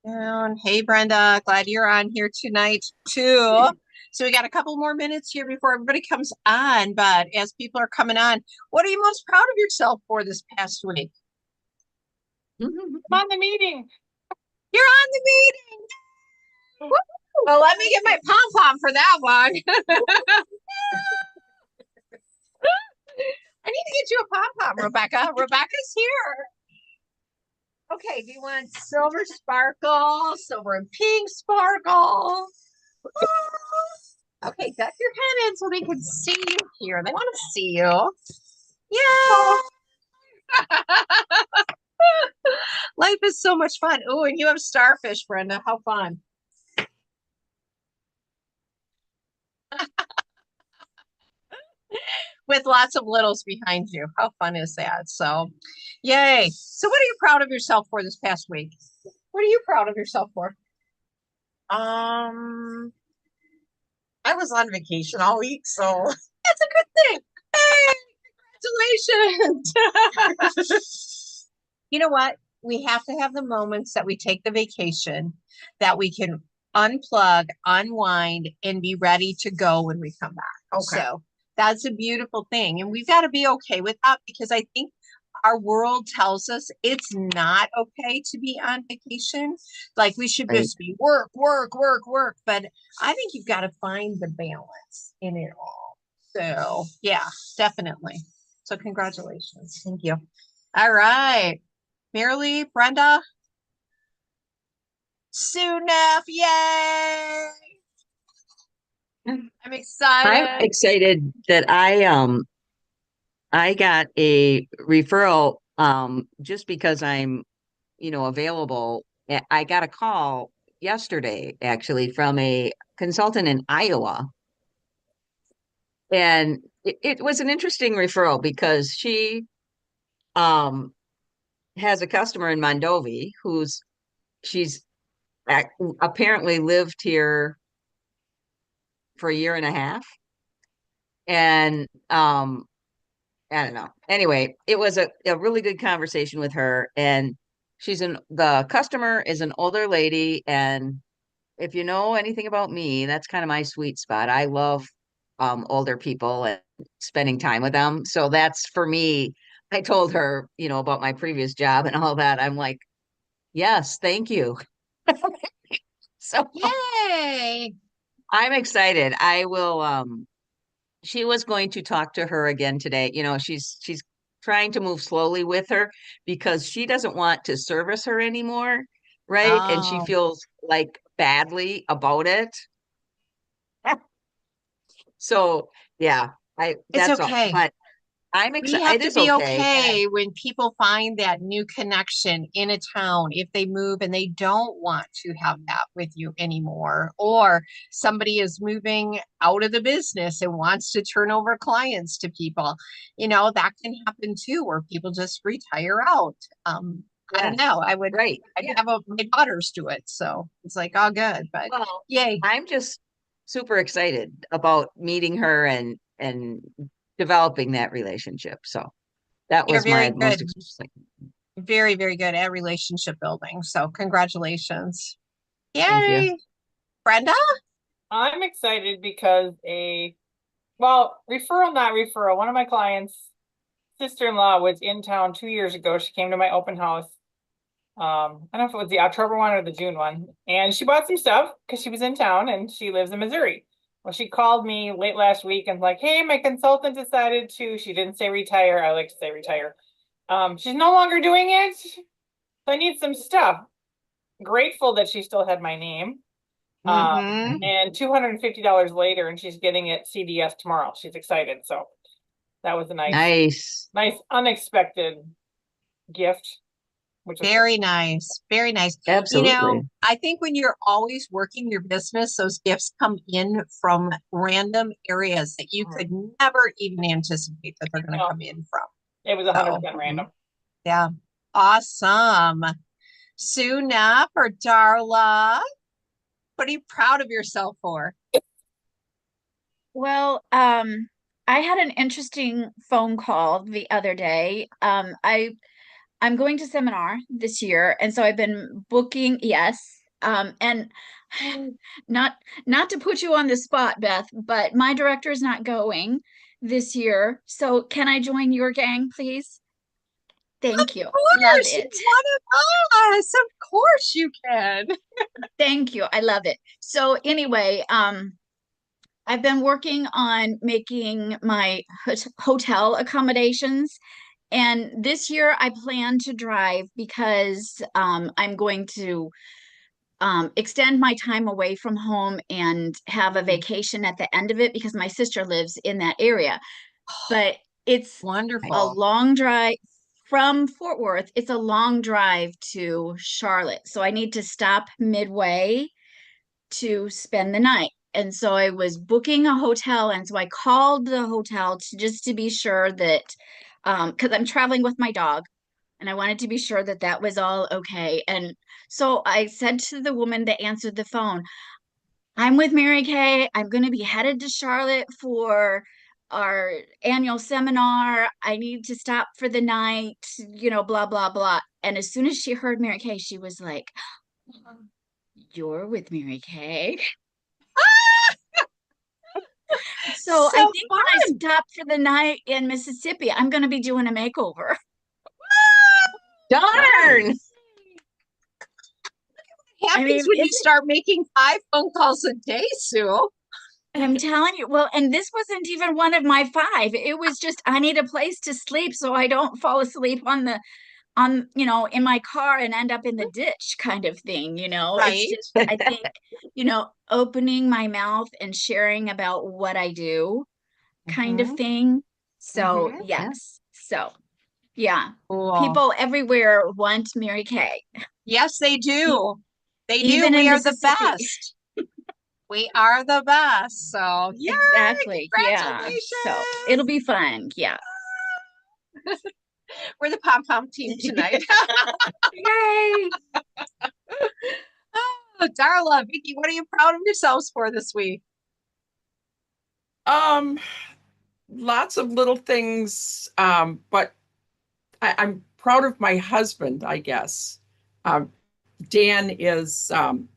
Hey, Brenda, glad you're on here tonight too. So we got a couple more minutes here before everybody comes on. But as people are coming on, what are you most proud of yourself for this past week? I'm on the meeting. You're on the meeting. Woo! Well, let me get my pom pom for that one. I need to get you a pom pom, Rebecca. Rebecca's here. Okay, do you want silver sparkle, silver and pink sparkle? Okay, duck your head in so they can see you here. They want to see you. Oh, Yeah. Life is so much fun. Oh, and you have starfish, Brenda. How fun. With lots of littles behind you. How fun is that? So, yay. So, what are you proud of yourself for this past week? What are you proud of yourself for? Um, I was on vacation all week, so That's a good thing. Hey, congratulations. You know what? We have to have the moments that we take the vacation that we can unplug, unwind, and be ready to go when we come back. okay. So that's a beautiful thing. And we've got to be okay with that because I think our world tells us it's not okay to be on vacation. Like we should Right. just be work, work, work, work. But I think you've got to find the balance in it all. So yeah, definitely. So congratulations. Thank you. All right. Marilee, Brenda, Sunaf, yay! I'm I'm excited. excited that I got a referral just because I'm, available. I got a call yesterday actually from a consultant in Iowa. And it was an interesting referral because she um has a customer in Mondovi she's apparently lived here for a year and a half. And I don't know. Anyway, it was a really good conversation with her. And the customer is an older lady. And if you know anything about me, that's kind of my sweet spot. I love older people and spending time with them. So that's for me. I told her, about my previous job and all that. I'm like, yes, thank you. So Yay. I'm excited. She was going to talk to her again today. She's trying to move slowly with her because she doesn't want to service her anymore, right? And she Oh, feels like badly about it. So yeah, I it's that's all. okay. But I'm We excited. have It to is be okay. okay when people find that new connection in a town if they move and they don't want to have that with you anymore, or somebody is moving out of the business and wants to turn over clients to people. That can happen too, where people just retire out. I don't Yes, know. right. I'd Yeah. have my daughters do it, so it's like all good. But Well, yay, I'm just super excited about meeting her and developing that relationship. So that you're was my very most good, exciting. very, very good at relationship building. So congratulations. Thank you. Yay. Brenda? I'm excited because referral, not referral. One of my clients' sister-in-law was in town 2 years ago. She came to my open house. I don't know if it was the October one or the June one. And she bought some stuff because she was in town and she lives in Missouri. Well, she called me late last week and like, hey, my consultant decided she didn't say retire. I like to say retire. She's no longer doing it. So I need some stuff. Grateful that she still had my name. Mm-hmm. And $250 later, and she's getting it CDS tomorrow. She's excited. So that was a Nice. nice unexpected gift, which was good. Very nice. Very nice. Absolutely. I think when you're always working your business, those gifts come in from random areas that you Mhm. could never even anticipate that they're going to No, come in from. it was 100% So, Mhm. random. yeah. Awesome. Suna or Darla, what are you proud of yourself for? Well, I had an interesting phone call the other day. I'm going to seminar this year, and so I've been booking, yes. And not not to put you on the spot, Beth, but my director is not going this year. So can I join your gang, please? Thank you. Love Course, you're it. one of us. Of course you can. Thank you. I love it. So anyway, I've been working on making my hotel accommodations. And this year I plan to drive because I'm going to extend my time away from home and have a vacation at the end of it because my sister lives in that area. But it's a Wonderful. long drive from Fort Worth. It's a long drive to Charlotte. So I need to stop midway to spend the night. And so I was booking a hotel. And so I called the hotel to just to be sure that, because I'm traveling with my dog and I wanted to be sure that that was all okay. And so I said to the woman that answered the phone, I'm with Mary Kay. I'm going to be headed to Charlotte for our annual seminar. I need to stop for the night, blah, blah, blah. And as soon as she heard Mary Kay, she was like, you're with Mary Kay. So I So think when I fun. stop for the night in Mississippi, I'm going to be doing a makeover. Darn. Happens when you it's start making 5 phone calls a day, Sue. I'm telling you, well, and this wasn't even one of my 5. It was just I need a place to sleep so I don't fall asleep in my car and end up in the ditch kind of thing. Right. It's just I think, opening my mouth and sharing about what I do kind of Mhm. thing. So, Mhm. yes. So, yeah. Cool. People everywhere want Mary Kay, Yes, they do. They do. even We in are the Mississippi. best. We are the best. So, yeah, Exactly. Yeah. congratulations. So, it'll be fun. Yeah. We're the pom pom team tonight. Yay. Oh, Darla, Vicky, what are you proud of yourselves for this week? Lots of little things, but I'm proud of my husband, I guess. Dan is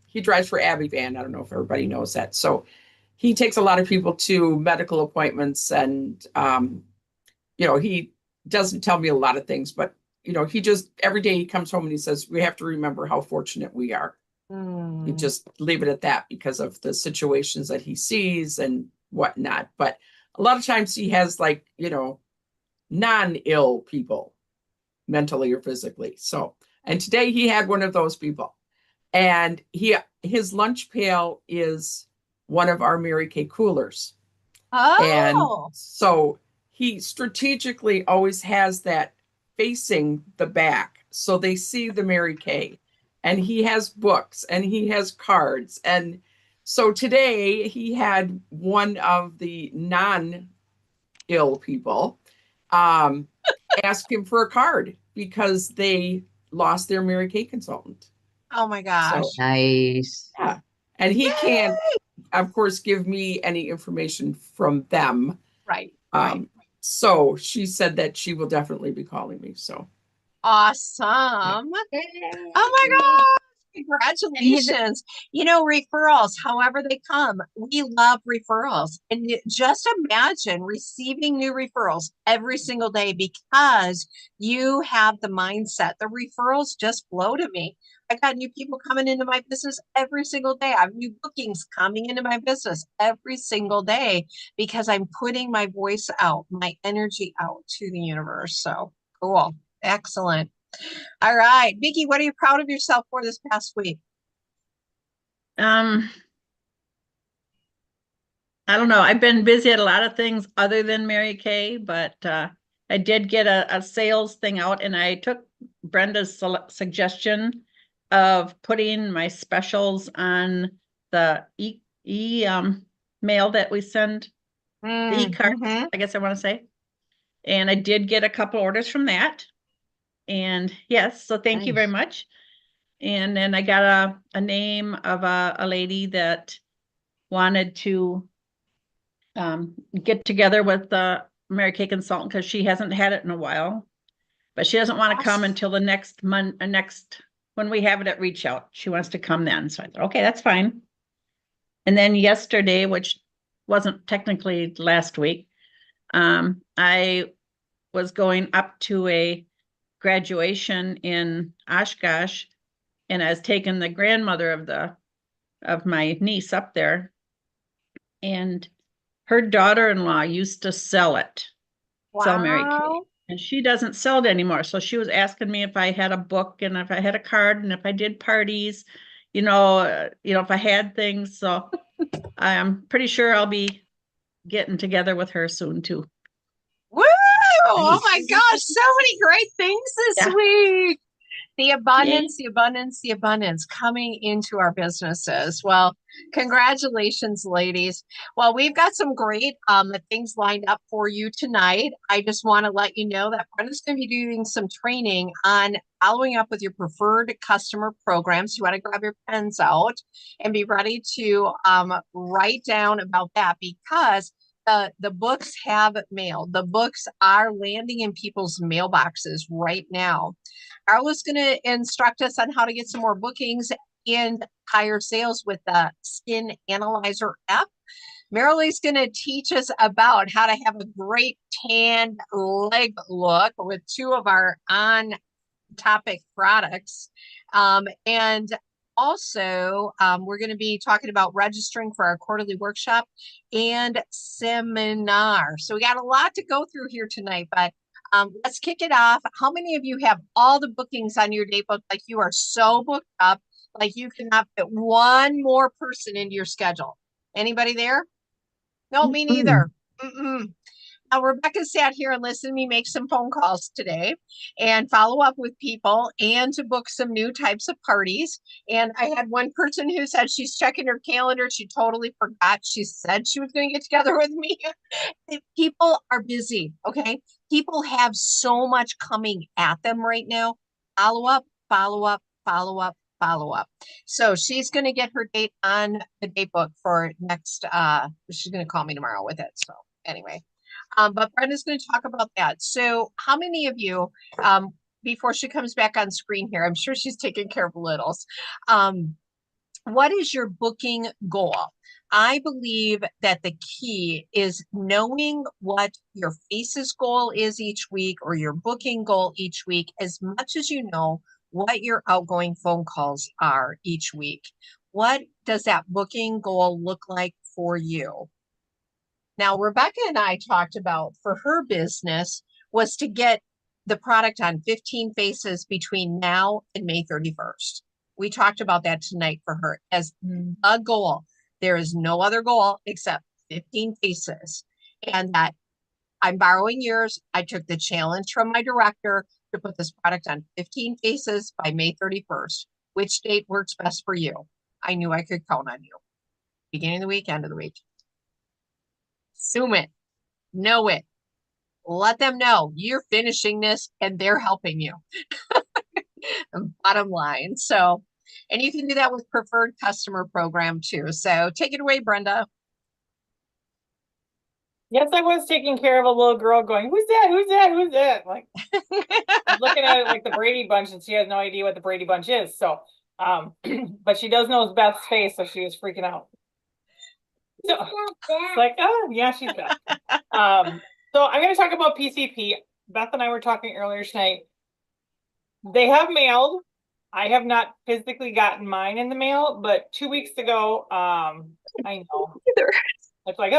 he drives for Abbey Van. I don't know if everybody knows that. So he takes a lot of people to medical appointments, and he doesn't tell me a lot of things, but he just every day he comes home and he says, we have to remember how fortunate we are. You just leave it at that because of the situations that he sees and whatnot. But a lot of times he has non-ill people, mentally or physically. So, and today he had one of those people, and his lunch pail is one of our Mary Kay coolers. And Oh, so he strategically always has that facing the back so they see the Mary Kay. And he has books and he has cards. And so today he had one of the non-ill people ask him for a card because they lost their Mary Kay consultant. oh my gosh. So, Nice. yeah. And he can't, of course, give me any information from them. Right. Right. So she said that she will definitely be calling me. So Awesome. Oh my gosh. Congratulations. Referrals, however they come, we love referrals. And just imagine receiving new referrals every single day because you have the mindset. The referrals just flow to me. I got new people coming into my business every single day. I have new bookings coming into my business every single day because I'm putting my voice out, my energy out to the universe. So cool. Excellent. All right. Vicky, what are you proud of yourself for this past week? I don't know. I've been busy at a lot of things other than Mary Kay, but I did get a sales thing out, and I took Brenda's suggestion of putting my specials on the mail that we send, the e-card, Mhm. I guess I want to say. And I did get a couple orders from that. And yes, so thank you very Nice. much. And then I got a name of a lady that wanted to get together with the Mary Kay consultant because she hasn't had it in a while. but she doesn't want to come Awesome. until the next, when we have it at Reach Out. She wants to come then. So I thought, okay, that's fine. And then yesterday, which wasn't technically last week, I was going up to a graduation in Oshkosh, and I was taking the grandmother of my niece up there, and her daughter-in-law used to sell Mary Kay, Wow. and she doesn't sell it anymore. So she was asking me if I had a book and if I had a card and if I did parties, if I had things. So I'm pretty sure I'll be getting together with her soon too. Woo! Oh my gosh, so many great things this Yeah. week. The abundance, the abundance, the abundance coming into our businesses. Well, congratulations, ladies. Well, we've got some great things lined up for you tonight. I just want to let you know that Brenda's going to be doing some training on following up with your preferred customer programs. You want to grab your pens out and be ready to write down about that, because the books have mailed. The books are landing in people's mailboxes right now. Carla's going to instruct us on how to get some more bookings and higher sales with the Skin Analyzer app. Marilee's going to teach us about how to have a great tan leg look with two of our on-topic products. And also, we're going to be talking about registering for our quarterly workshop and seminar. So we got a lot to go through here tonight, but let's kick it off. How many of you have all the bookings on your date book? Like you are so booked up, like you cannot fit one more person into your schedule. Anybody there? No, me neither. Now, Rebecca sat here and listened to me make some phone calls today and follow up with people and to book some new types of parties. And I had one person who said she's checking her calendar. She totally forgot. She said she was going to get together with me. People are busy, okay? People have so much coming at them right now. Follow up, follow up, follow up, follow up. So she's going to get her date on the date book for next, she's going to call me tomorrow with it. So anyway. But Brenda's going to talk about that. So how many of you, before she comes back on screen here, I'm sure she's taking care of littles. What is your booking goal? I believe that the key is knowing what your faces goal is each week or your booking goal each week, as much as you know what your outgoing phone calls are each week. What does that booking goal look like for you? Now, Rebecca and I talked about for her business was to get the product on 15 faces between now and May 31st. We talked about that tonight for her as a goal. There is no other goal except 15 faces. And that I'm borrowing yours. I took the challenge from my director to put this product on 15 faces by May 31st. Which date works best for you? I knew I could count on you. Beginning of the week, end of the week. Assume it, know it, let them know you're finishing this and they're helping you. Bottom line. So, and you can do that with preferred customer program too. So take it away, Brenda. Yes, I was taking care of a little girl going, who's that? Who's that? Who's that? Like looking at it like the Brady Bunch, and she has no idea what the Brady Bunch is. So, but she does know Beth's face, so she was freaking out. So it's like, oh yeah, she's Beth. So I'm going to talk about PCP. Beth and I were talking earlier tonight. They have mailed. I have not physically gotten mine in the mail, but 2 weeks ago, I know. That's like,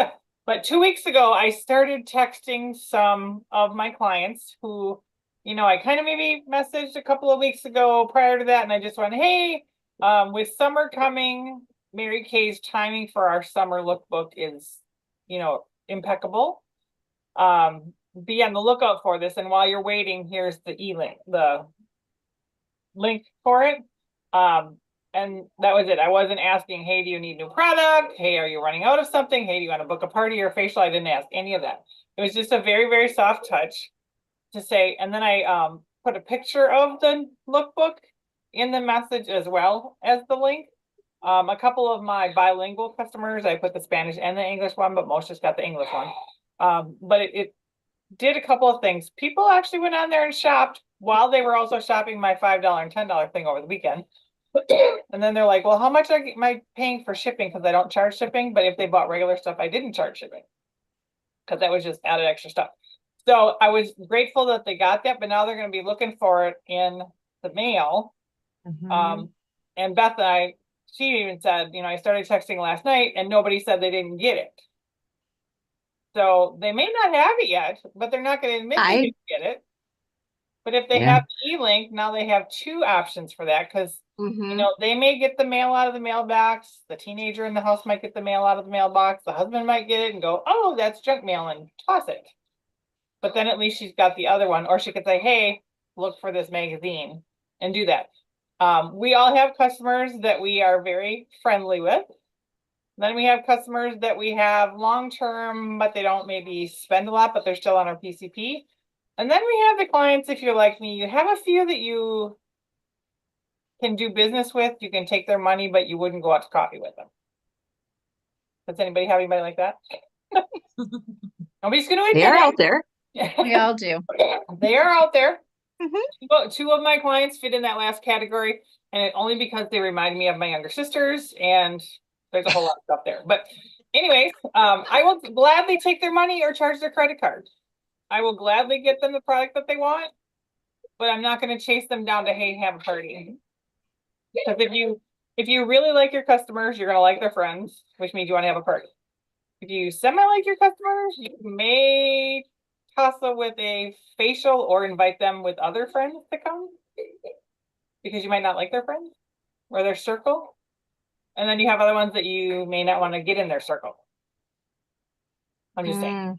but 2 weeks ago, I started texting some of my clients who, I kind of maybe messaged a couple of weeks ago prior to that. And I just went, hey, with summer coming, Mary Kay's timing for our summer lookbook is, impeccable. Be on the lookout for this. And while you're waiting, here's the link for it. And that was it. I wasn't asking, hey, do you need new product? Hey, are you running out of something? Hey, do you want to book a party or a facial? I didn't ask any of that. It was just a very, very soft touch to say. And then I put a picture of the lookbook in the message as well as the link. A couple of my bilingual customers, I put the Spanish and the English one, but most just got the English one. But did a couple of things. People actually went on there and shopped while they were also shopping my $5 and $10 thing over the weekend. And then they're like, well, how much am I paying for shipping? Because I don't charge shipping, but if they bought regular stuff, I didn't charge shipping. Because that was just added extra stuff. So I was grateful that they got that, but now they're going to be looking for it in the mail. Mhm. And Beth and I, she even said, you know, I started texting last night and nobody said they didn't get it. So they may not have it yet, but they're not going to admit they didn't get it. But if they Yeah. have E-Link, now they have two options for that, because you Mhm. know, they may get the mail out of the mailbox. The teenager in the house might get the mail out of the mailbox. The husband might get it and go, oh, that's junk mail, and toss it. But then at least she's got the other one, or she could say, hey, look for this magazine and do that. We all have customers that we are very friendly with. Then we have customers that we have long-term, but they don't maybe spend a lot, but they're still on our PCP. And then we have the clients, if you're like me, you have a few that you can do business with, you can take their money, but you wouldn't go out to coffee with them. Does anybody have anybody like that? Nobody's gonna admit They're out it. there. We all do. They are out there. Mhm. Two of my clients fit in that last category, and only because they remind me of my younger sisters, and there's a whole lot of stuff there. But anyways, I will gladly take their money or charge their credit card. I will gladly get them the product that they want, but I'm not going to chase them down to, hey, have a party. Because if you really like your customers, you're going to like their friends, which means you want to have a party. If you semi-like your customers, you may tussle with a facial or invite them with other friends to come, because you might not like their friends or their circle. And then you have other ones that you may not want to get in their circle. I'm just saying.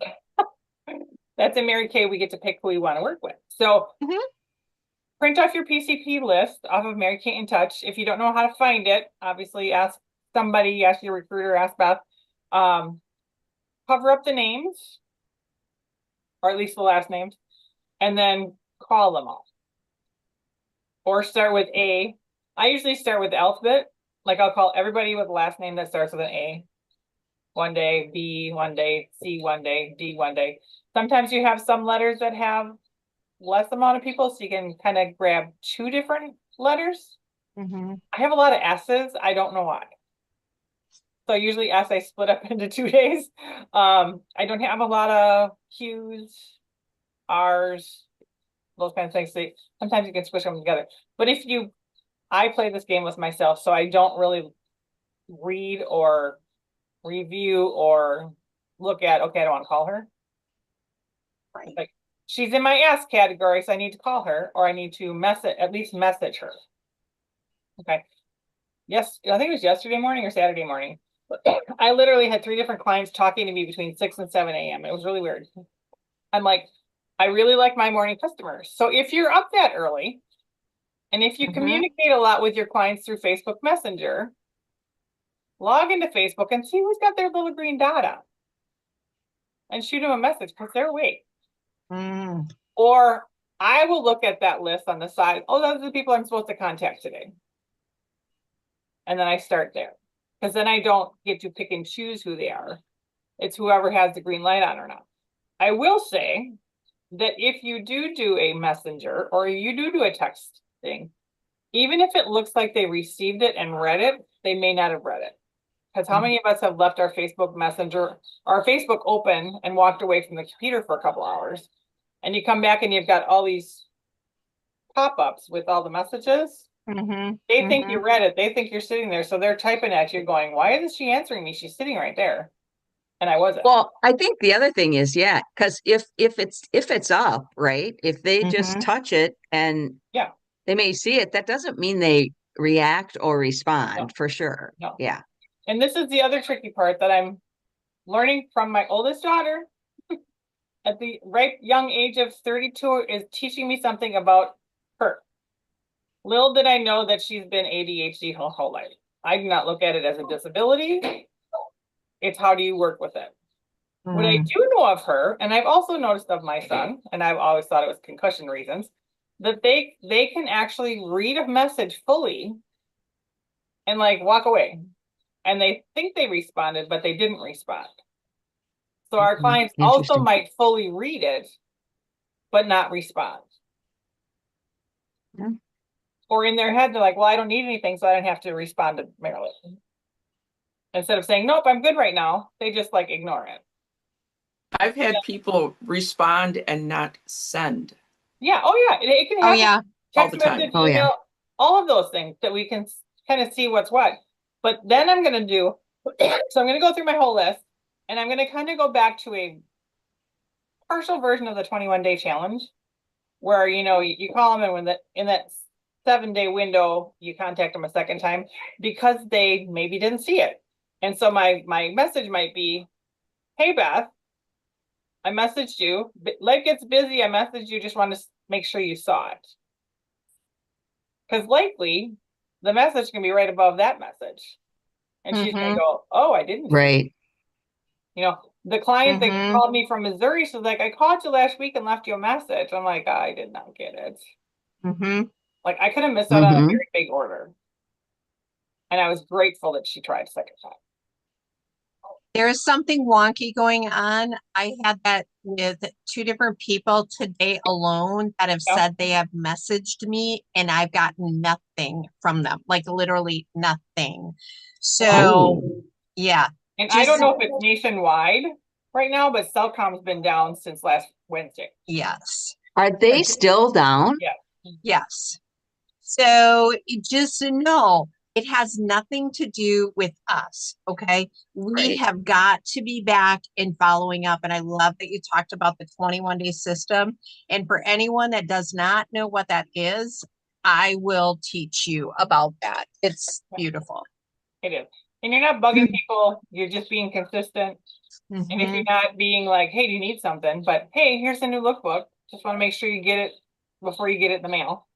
That's in Mary Kay, we get to pick who we want to work with. So Mhm. print off your PCP list off of Mary Kay in Touch. If you don't know how to find it, obviously ask somebody, ask your recruiter, ask Beth. Cover up the names, or at least the last names, and then call them all. Or start with A. I usually start with the alphabet. Like I'll call everybody with a last name that starts with an A. One day, B one day, C one day, D one day. Sometimes you have some letters that have less amount of people, so you can kind of grab two different letters. Mhm. I have a lot of S's. I don't know why. So usually S I split up into 2 days. I don't have a lot of Q's, R's, those kinds of things. So sometimes you can squish them together. But I play this game with myself, so I don't really read or review or look at, okay, I don't want to call her. Right. Like, she's in my S category, so I need to call her, or I need to at least message her. Okay. Yes, I think it was yesterday morning or Saturday morning. I literally had 3 different clients talking to me between 6 and 7 a.m. It was really weird. I'm like, I really like my morning customers. So if you're up that early, and if you Mhm. communicate a lot with your clients through Facebook Messenger, log into Facebook and see who's got their little green dot on. And shoot them a message, because they're awake. Mm. Or I will look at that list on the side. Oh, those are the people I'm supposed to contact today. And then I start there. Because then I don't get to pick and choose who they are. It's whoever has the green light on or not. I will say that if you do a messenger, or you do a text thing, even if it looks like they received it and read it, they may not have read it. Because how many of us have left our Facebook Messenger, our Facebook open, and walked away from the computer for a couple hours, and you come back and you've got all these pop-ups with all the messages? Mhm. They think Mhm. you read it. They think you're sitting there. So they're typing at you going, why isn't she answering me? She's sitting right there. And I wasn't. Well, I think the other thing is, yeah, because if it's up, right? If they just Mhm. touch it and Yeah. they may see it, that doesn't mean they react or respond No. for sure. No. Yeah. And this is the other tricky part that I'm learning from my oldest daughter at the right young age of 32, is teaching me something about her. Little did I know that she's been ADHD her whole life. I do not look at it as a disability. It's how do you work with it? What I Mm. do know of her, and I've also noticed of my son, and I've always thought it was concussion reasons, that they can actually read a message fully and like walk away. And they think they responded, but they didn't respond. So our Mhm. clients also Interesting. might fully read it, but not respond. Yeah. Or in their head, they're like, well, I don't need anything, so I don't have to respond to Marilyn. Instead of saying, nope, I'm good right now, they just like ignore it. I've had people respond and not send. Yeah, oh yeah, it can Oh, happen. yeah. All Text the time. message, Oh, yeah. email, all of those things that we can kind of see what's what. But then I'm gonna do, so I'm gonna go through my whole list and I'm gonna kind of go back to a partial version of the 21-day challenge where, you call them and when in that 7-day window, you contact them a second time because they maybe didn't see it. And so my message might be, hey, Beth, I messaged you. Life gets busy. I messaged you. Just want to make sure you saw it. Because likely the message can be right above that message. And she's going to go, oh, I didn't. See it." Right. The client that Mhm. called me from Missouri, she's like, I called you last week and left you a message. I'm like, I did not get it. Mm-hmm. Like I could have missed out on a Mhm. very big order. And I was grateful that she tried a second time. There is something wonky going on. I had that with 2 different people today alone that have Yeah. said they have messaged me and I've gotten nothing from them, like literally nothing. So, yeah, And I don't Just- know if it's nationwide right now, but Cellcom's been down since last Wednesday. yes, Are they still down? yes. So just to know, it has nothing to do with us, okay? We Right. have got to be back and following up. And I love that you talked about the 21-day system. And for anyone that does not know what that is, I will teach you about that. It's beautiful. It is. And you're not bugging people, you're just being consistent. And if Mhm. you're not being like, hey, do you need something? But hey, here's a new lookbook. Just want to make sure you get it before you get it in the mail.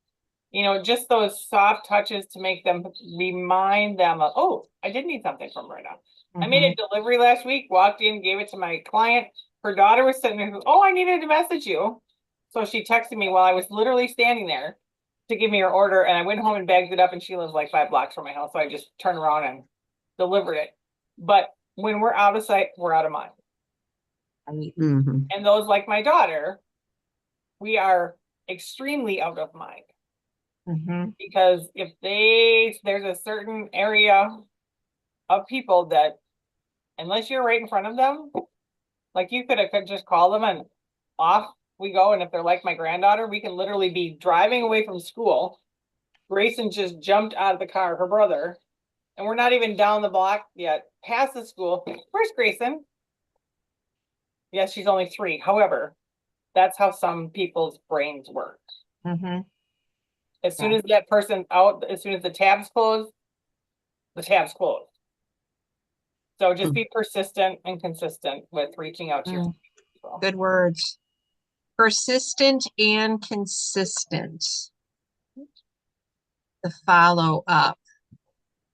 Just those soft touches to make them remind them of, oh, I did need something from Brenda. I made a delivery last week, walked in, gave it to my client. Her daughter was sitting there, oh, I needed to message you. So she texted me while I was literally standing there to give me her order. And I went home and bagged it up and she lives like 5 blocks from my house. So I just turned around and delivered it. But when we're out of sight, we're out of mind. Mhm. And those like my daughter, we are extremely out of mind. Mhm. Because if there's a certain area of people that, unless you're right in front of them, like you could just call them and off we go. And if they're like my granddaughter, we can literally be driving away from school. Grayson just jumped out of the car, her brother, and we're not even down the block yet, past the school. Where's Grayson? Yes, she's only 3. However, that's how some people's brains work. Mhm. As soon as that person's out, as soon as the tab's closed, the tab's closed. So just be persistent and consistent with reaching out to your people. Good words. Persistent and consistent. The follow up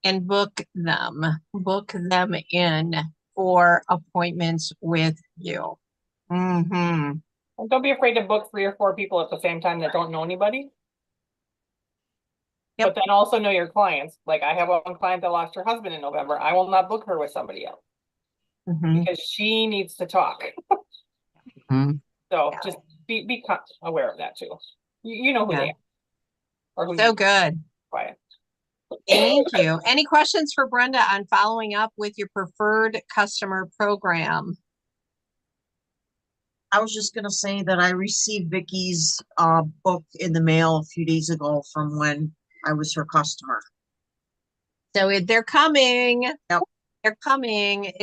and book them in for appointments with you. Mm-hmm. And don't be afraid to book 3 or 4 people at the same time that don't know anybody. Yep. But then also know your clients. Like I have one client that lost her husband in November. I will not book her with somebody else Mm-hmm. because she needs to talk. Mhm. So Yeah. just be aware of that too. You know who Yeah. they are. Or who So you good. quiet. Thank you. Any questions for Brenda on following up with your preferred customer program? I was just gonna say that I received Vicky's book in the mail a few days ago from when I was her customer. So they're coming. Yep. They're coming.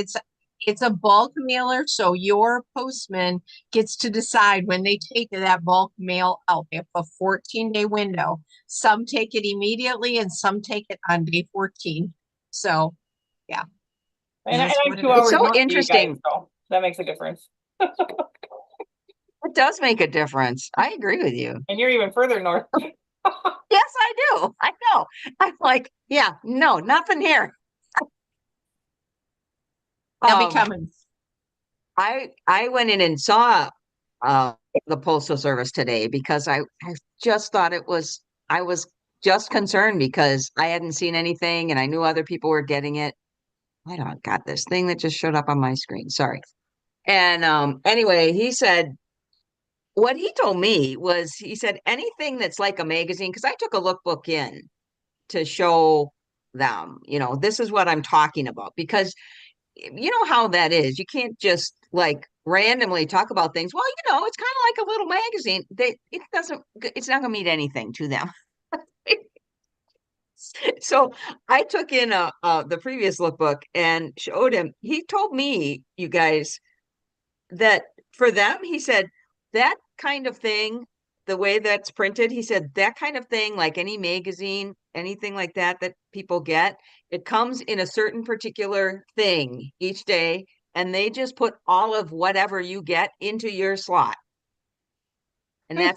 It's a bulk mailer, so your postman gets to decide when they take that bulk mail out. They have a 14-day window. Some take it immediately and some take it on day 14. So And It is I'm what it 2 is. hours So north of you guys, interesting. so that makes a difference. It does make a difference. I agree with you. And you're even further north. Yes, I do. I know. I'm like, yeah, no, nothing here. they'll Um, be coming. I went in and saw the postal service today because I just thought I was just concerned because I hadn't seen anything and I knew other people were getting it. I don't got this thing that just showed up on my screen. Sorry. And anyway, he said what he told me was, he said anything that's like a magazine, because I took a lookbook in to show them, this is what I'm talking about, because you know how that is. You can't just like randomly talk about things. Well, it's kind of like a little magazine. It's not gonna mean anything to them. So I took in the previous lookbook and showed him. He told me, you guys, that for them, he said, that kind of thing, the way that's printed, he said that kind of thing, like any magazine, anything like that that people get, it comes in a certain particular thing each day, and they just put all of whatever you get into your slot. And Hmm.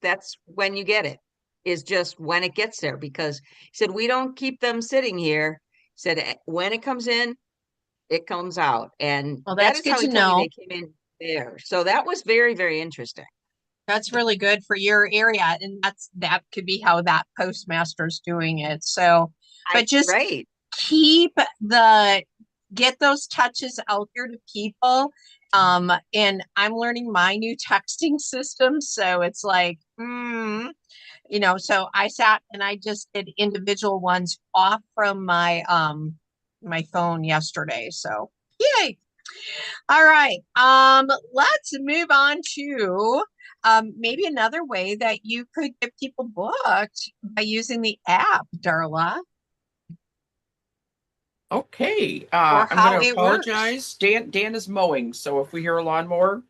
that's when you get it, is just when it gets there, because he said we don't keep them sitting here. He said when it comes in, it comes out. And Well, that that's is good how he to told me know. they came in there. So that was very, very interesting. That's really good for your area, and that could be how that postmaster's doing it. So, but just Right. keep the get those touches out there to people. And I'm learning my new texting system, so it's like, so I sat and I just did individual ones off from my phone yesterday. So yay. All right. Let's move on to maybe another way that you could get people booked by using the app, Darla, Okay, or I'm how gonna it works. apologize. Dan is mowing, so if we hear a lawnmower,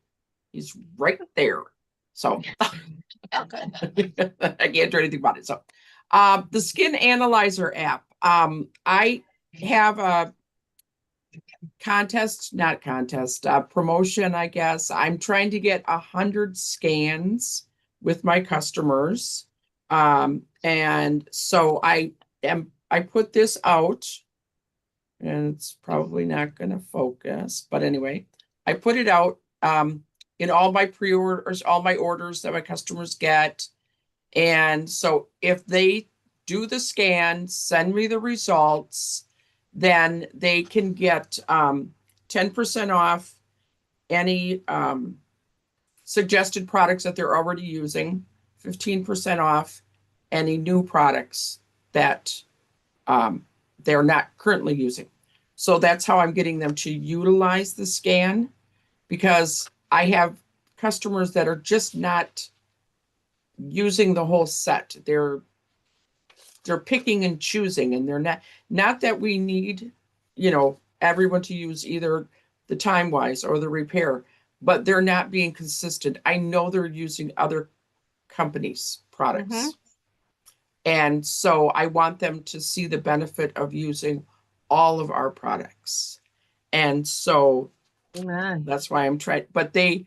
he's right there. So Okay. I can't do anything about it. So, the Skin Analyzer app. I have a not contest, promotion, I guess. I'm trying to get 100 scans with my customers. And so I put this out, and it's probably not going to focus, but anyway, I put it out in all my pre-orders, all my orders that my customers get. And so if they do the scan, send me the results, then they can get 10% off any suggested products that they're already using, 15% off any new products that they're not currently using. So that's how I'm getting them to utilize the scan, because I have customers that are just not using the whole set. They're picking and choosing, and they're not that we need, everyone to use either the Time Wise or the Repair, but they're not being consistent. I know they're using other companies' products. And so I want them to see the benefit of using all of our products. And so Amen. that's why I'm trying, but they,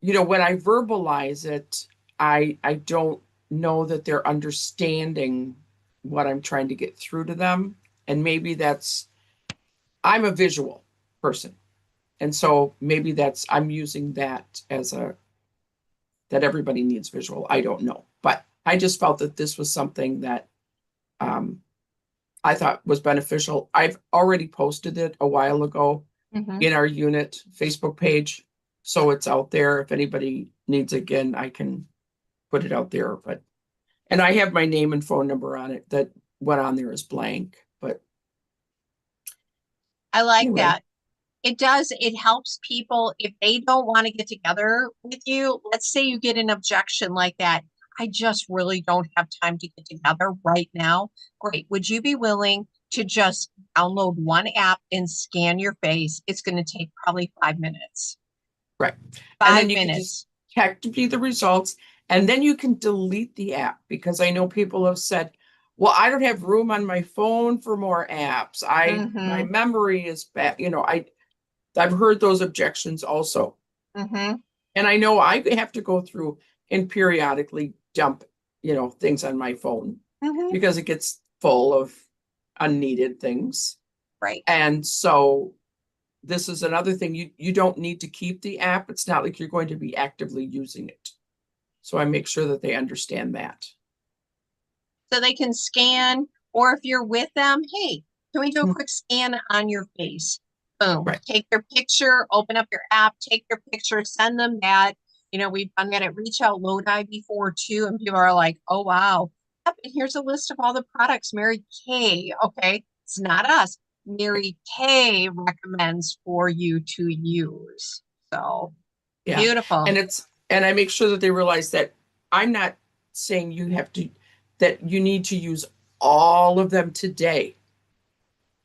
when I verbalize it, I don't know that they're understanding what I'm trying to get through to them. And maybe I'm a visual person. And so maybe I'm using that that everybody needs visual. I don't know. But I just felt that this was something that I thought was beneficial. I've already posted it a while ago in our unit Facebook page. So it's out there. If anybody needs it again, I can put it out there. And I have my name and phone number on it that went on there as blank. But I like anyway. that. It helps people if they don't want to get together with you. Let's say you get an objection like that. I just really don't have time to get together right now. Great. Would you be willing to just download one app and scan your face? It's going to take probably 5 minutes. Right. 5 and then you minutes. can just text me the results, and then you can delete the app, because I know people have said, well, I don't have room on my phone for more apps. My memory is bad. I've heard those objections also. And I know I have to go through and periodically dump, things on my phone because it gets full of unneeded things. Right. And so this is another thing. You don't need to keep the app. It's not like you're going to be actively using it. So I make sure that they understand that. So they can scan, or if you're with them, hey, can we do a quick scan on your face? Boom. Right. Take their picture, open up your app, take their picture, send them that. You know, we've done that at Reach Out Lodi before too, and people are like, oh, wow. Yep, and here's a list of all the products Mary Kay. Okay, it's not us. Mary Kay recommends for you to use. So Yeah. beautiful. And I make sure that they realize that I'm not saying that you need to use all of them today.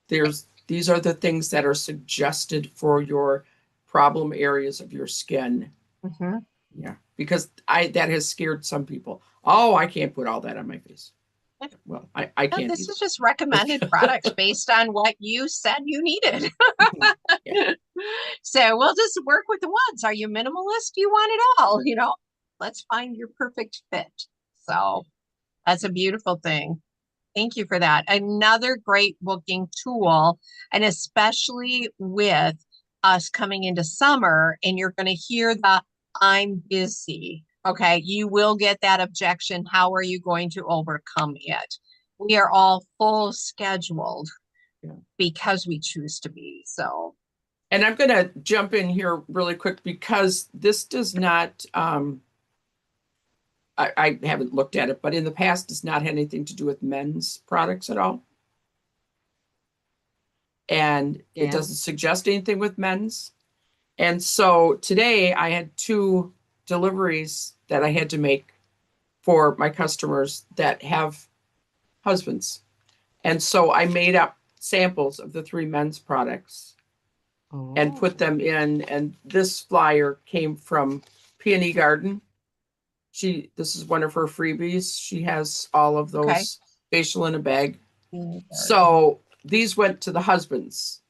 These are the things that are suggested for your problem areas of your skin. Mhm. Yeah, because that has scared some people. Oh, I can't put all that on my face. Well, I No, can't this either. is just recommended products based on what you said you needed. Yeah. So we'll just work with the ones. Are you minimalist? Do you want it all? You know, let's find your perfect fit. So that's a beautiful thing. Thank you for that. Another great booking tool, and especially with us coming into summer, and you're going to hear the I'm busy. Okay, you will get that objection. How are you going to overcome it? We are all full scheduled Yeah. because we choose to be. So, And I'm going to jump in here really quick because this does not, I haven't looked at it, but in the past does not have anything to do with men's products at all. And it Yeah. doesn't suggest anything with men's. And so today I had 2 deliveries that I had to make for my customers that have husbands. And so I made up samples of the 3 men's products and Oh. put them in. And this flyer came from Peony Garden. This is one of her freebies. She has all of Okay. those facial in a bag. So these went to the husbands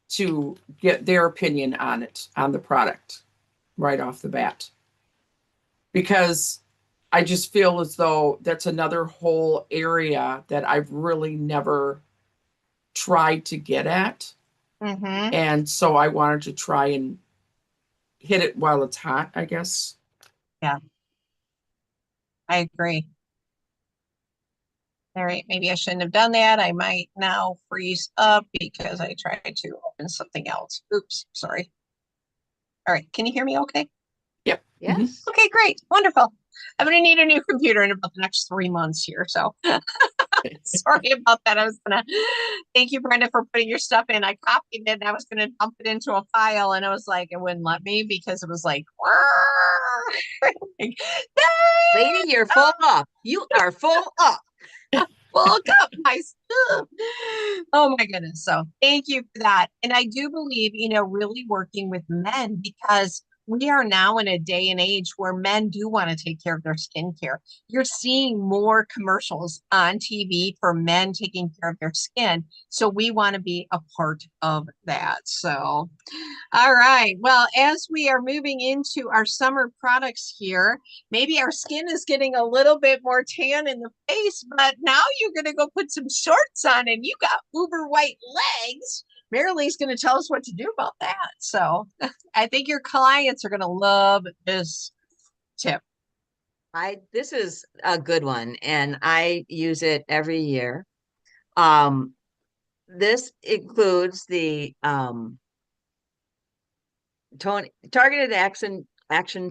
to get their opinion on it, on the product, right off the bat. Because I just feel as though that's another whole area that I've really never tried to get at. Mhm. And so I wanted to try and hit it while it's hot, I guess. I agree. All right, maybe I shouldn't have done that. I might now freeze up because I tried to open something else. Oops, sorry. All right, can you hear me okay? Yep. Yes. Okay, great, wonderful. I'm gonna need a new computer in about the next 3 months here, so sorry about that. Thank you, Brenda, for putting your stuff in. I copied it and I was gonna dump it into a file and I was like, it wouldn't let me because it was like, like, Lady, you're full up. You are full up. bulk up my stuff. Oh my goodness. So thank you for that. And I do believe, you know, really working with men because we are now in a day and age where men do want to take care of their skincare. You're seeing more commercials on TV for men taking care of their skin. So we want to be a part of that. So, all right. Well, as we are moving into our summer products here, maybe our skin is getting a little bit more tan in the face, but now you're going to go put some shorts on and you got uber white legs. Marilee's going to tell us what to do about that. So I think your clients are going to love this tip. This is a good one, and I use it every year. This includes the targeted action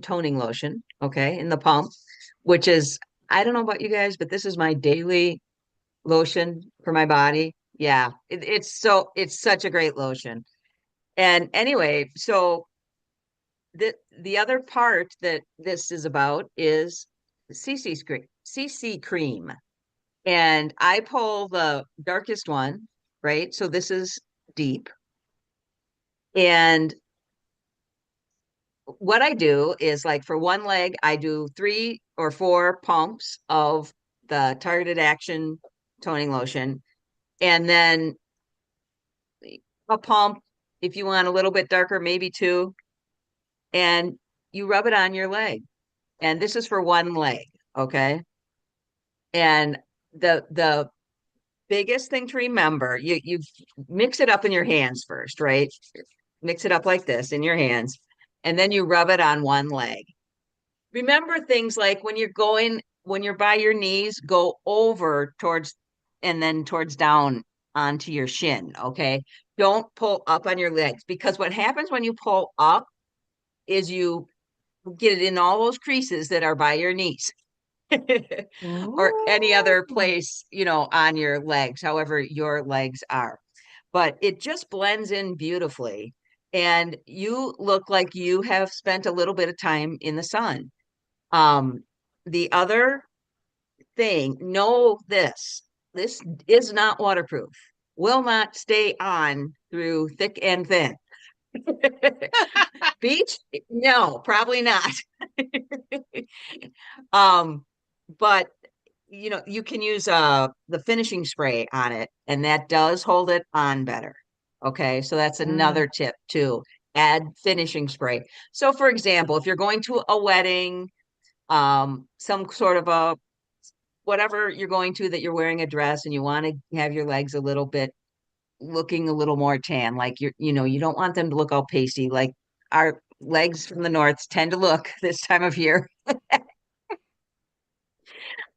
toning lotion, okay, in the pump, which is, I don't know about you guys, but this is my daily lotion for my body. Yeah, it's such a great lotion. And anyway, so the other part that this is about is CC cream. And I pull the darkest one, right? So this is deep. And what I do is, like, for one leg, I do 3 or 4 pumps of the targeted action toning lotion. And then a pump, if you want a little bit darker, maybe 2. And you rub it on your leg. And this is for one leg, okay? And the biggest thing to remember, you mix it up in your hands first, right? Mix it up like this in your hands, and then you rub it on one leg. Remember things like when you're by your knees, go over towards and then towards down onto your shin, okay? Don't pull up on your legs, because what happens when you pull up is you get it in all those creases that are by your knees. Or any other Ooh. place, on your legs, however your legs are. But it just blends in beautifully. And you look like you have spent a little bit of time in the sun. The other thing, know this is not waterproof, will not stay on through thick and thin. Beach? No, probably not. But you can use the finishing spray on it, and that does hold it on better. Okay, so that's another tip too. Add finishing spray. So for example, if you're going to a wedding, some sort of a whatever you're going to that you're wearing a dress and you want to have your legs a little bit looking a little more tan, like you don't want them to look all pasty like our legs from the north tend to look this time of year.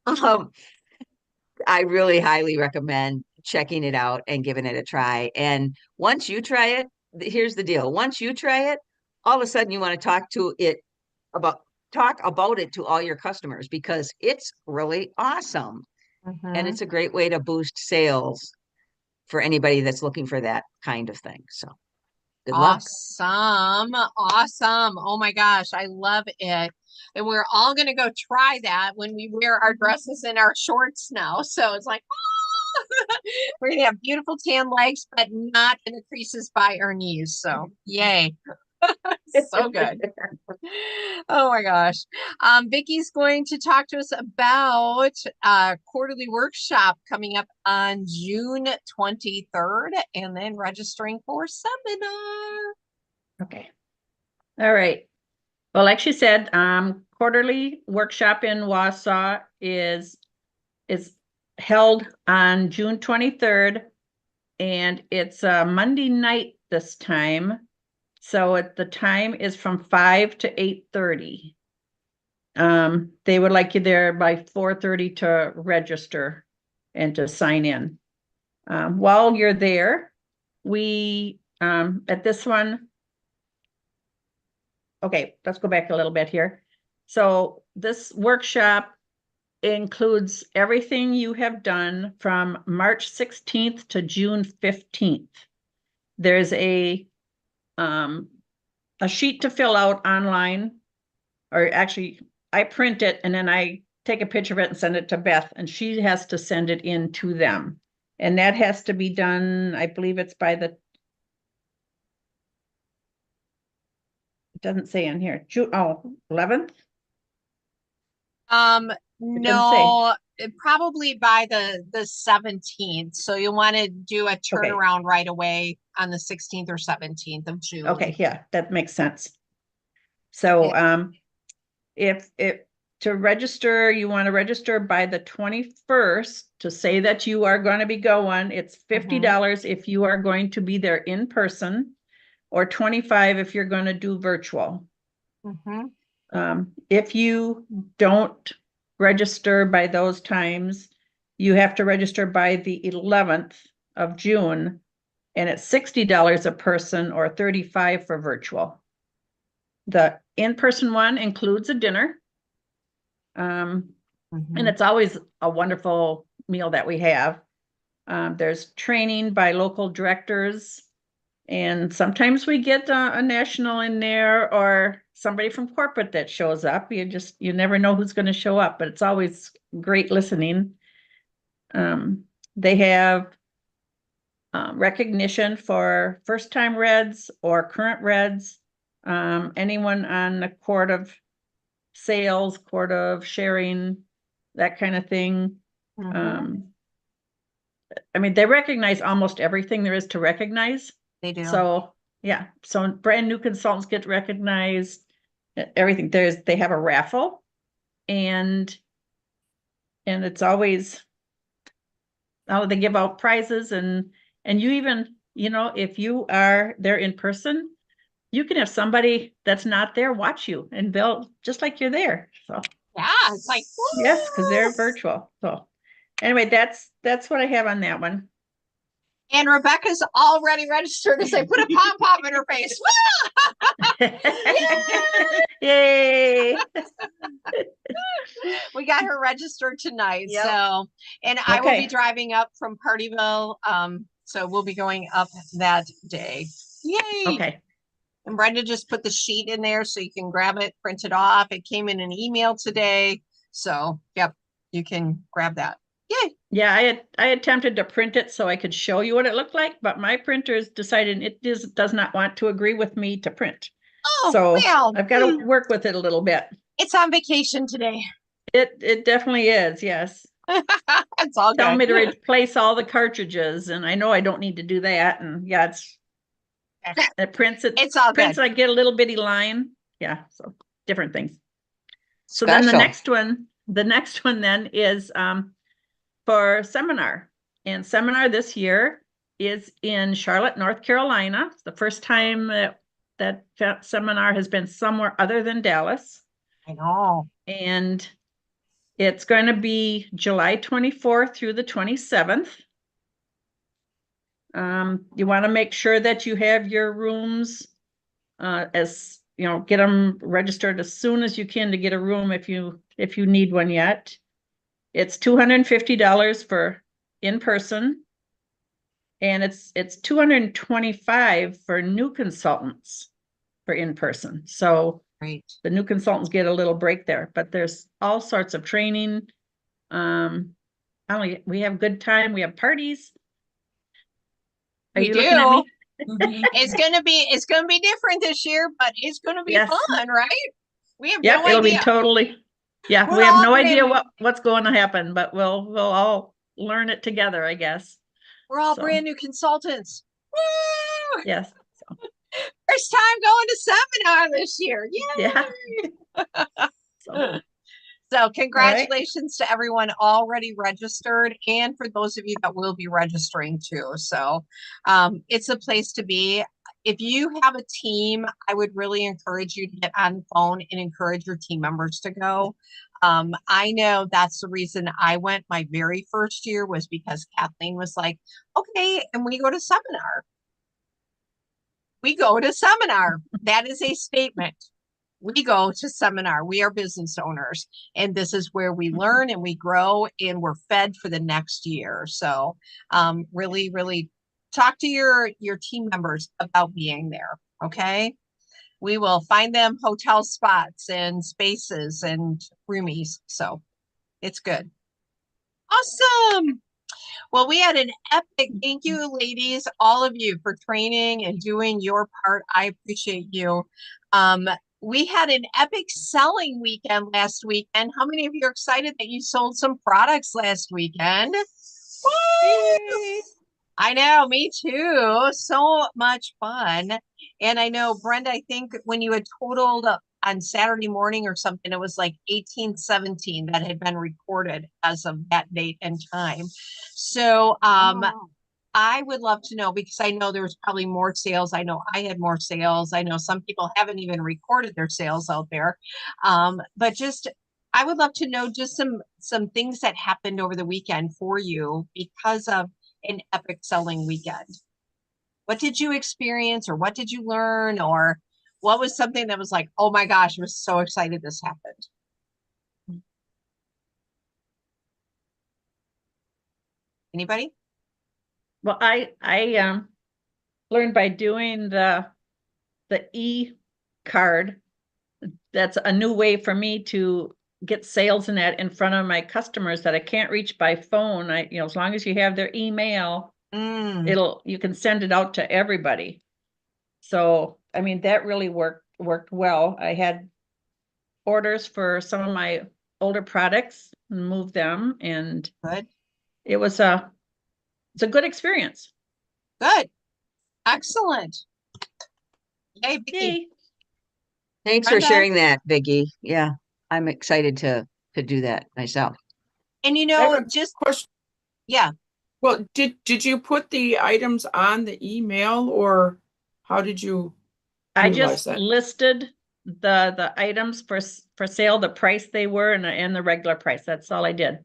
Um, I really highly recommend checking it out and giving it a try. And once you try it, here's the deal. Once you try it, all of a sudden you want to talk about it to all your customers because it's really awesome. And it's a great way to boost sales for anybody that's looking for that kind of thing. So good luck. Awesome. Awesome. Oh my gosh, I love it. And we're all going to go try that when we wear our dresses and our shorts now. So it's like, we're going to have beautiful tan legs, but not in the creases by our knees. So yay. So good. Oh my gosh. Vicky's going to talk to us about a quarterly workshop coming up on June 23rd and then registering for seminar. Okay. All right. Well, like she said, quarterly workshop in Wausau is held on June 23rd, and it's a Monday night this time. So the time is from 5 to 8:30. They would like you there by 4:30 to register and to sign in. While you're there, we at this one. Okay, let's go back a little bit here. So this workshop includes everything you have done from March 16th to June 15th. There's a sheet to fill out online, or actually I print it and then I take a picture of it and send it to Beth, and she has to send it in to them. And that has to be done, I believe it's by the, it doesn't say in here, June, 11th? No, probably by the 17th. So you want to do a turnaround right away on the 16th or 17th of June. Okay, yeah, that makes sense. So if to register, you want to register by the 21st to say that you are going to be going. It's $50 if you are going to be there in person, or $25 if you're going to do virtual. If you don't register by those times, you have to register by the 11th of June, and it's $60 a person or $35 for virtual. The in-person one includes a dinner. And it's always a wonderful meal that we have. There's training by local directors, and sometimes we get a national in there or somebody from corporate that shows up. You never know who's going to show up, but it's always great listening. They have recognition for first-time Reds or current Reds, anyone on the court of sales, court of sharing, that kind of thing. I mean, they recognize almost everything there is to recognize. They do. So yeah, so brand new consultants get recognized, everything. They have a raffle, and it's always, they give out prizes, and you even, if you are there in person, you can have somebody that's not there watch you, and they'll just like you're there. So yeah, it's like, yes, because they're virtual. So anyway, that's what I have on that one. And Rebecca's already registered as I put a pom-pom in her face. Yay. We got her registered tonight, Yep. so, and I will be Okay. driving up from Partyville, so we'll be going up that day. Yay! Okay. And Brenda just put the sheet in there so you can grab it, print it off. It came in an email today, so, yep, you can grab that. Yay! Yeah, I attempted to print it so I could show you what it looked like, but my printer's decided it does not want to agree with me to print. Oh, So well, I've got to work with it a little bit. it's on vacation today. It definitely is, yes. It's all Tell me to good. replace all the cartridges, and I know I don't need to do that. And yeah, it prints it. It's all Prints, good. I get a little bitty line. Yeah, so different things. So then Special. the next one then is for seminar. And seminar this year is in Charlotte, North Carolina. It's the first time that seminar has been somewhere other than Dallas. I know. And it's going to be July 24th through the 27th. You want to make sure that you have your rooms as you know, get them registered as soon as you can to get a room if you need one yet. It's $250 for in person, and it's $225 for new consultants for in person. So Great. the new consultants get a little break there, but there's all sorts of training. We have good time. We have parties. Are We you looking at me? It's gonna be different this year, but it's gonna be Yes. fun, right? We have Yeah, no it'll idea. be totally. Yeah, We're we have all no idea brand what's going to happen, but we'll all learn it together, I guess. We're all So. brand new consultants. Woo! Yes. First time going to seminar this year. Yay! Yeah. So, So congratulations to everyone already registered and for those of you that will be registering too. So it's a place to be. If you have a team, I would really encourage you to get on the phone and encourage your team members to go. I know that's the reason I went my very first year was because Kathleen was like, okay, and we go to seminar. We go to seminar. That is a statement. We go to seminar. We are business owners, and this is where we learn and we grow and we're fed for the next year. So really, really talk to your team members about being there. Okay. We will find them hotel spots and spaces and roomies. So it's good. Awesome. Well, we had an epic, thank you, ladies, all of you for training and doing your part. I appreciate you. We had an epic selling weekend last weekend. How many of you are excited that you sold some products last weekend? Woo! I know, me too. So much fun. And I know, Brenda, I think when you had totaled on Saturday morning or something, it was like 1817 that had been recorded as of that date and time. So I would love to know because I know there was probably more sales. I know I had more sales. I know some people haven't even recorded their sales out there. But just I would love to know just some things that happened over the weekend for you because of an epic selling weekend. What did you experience or what did you learn or what was something that was like, oh my gosh, I was so excited this happened? Anybody? well, I learned by doing the e-card. That's a new way for me to get sales in that in front of my customers that I can't reach by phone. As long as you have their email, you can send it out to everybody. So, I mean, that really worked well. I had orders for some of my older products and moved them, and Good. it's a good experience. Good. Excellent. Yay, Vicki. Yay. Thanks for Brenda? sharing that, Vicki. Yeah, I'm excited to do that myself. And I have a just question. yeah. Well, did you put the items on the email or how did you I utilize just that? listed the items for sale, the price they were, and the regular price. That's all I did.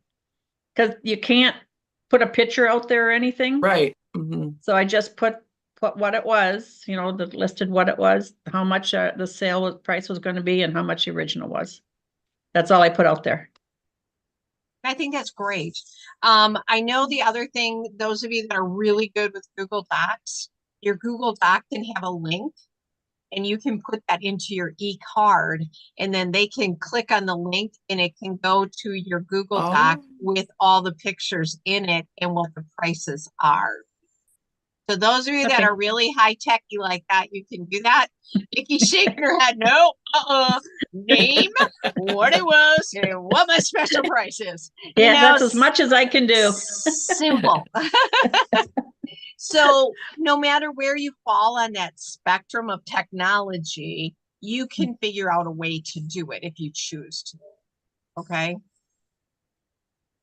Because you can't put a picture out there or anything. Right. Mhm. So I just put put what it was, that listed what it was, how much the price was going to be and how much the original was. That's all I put out there. I think that's great. I know the other thing, those of you that are really good with Google Docs, your Google Doc can have a link and you can put that into your e-card and then they can click on the link and it can go to your Google Doc with all the pictures in it and what the prices are. So those of you that Okay. are really high techy like that, you can do that. Vicky's shaking her head. No, name what it was and what my special price is. Yeah, that's as much as I can do. Simple. So no matter where you fall on that spectrum of technology, you can figure out a way to do it if you choose to. Okay.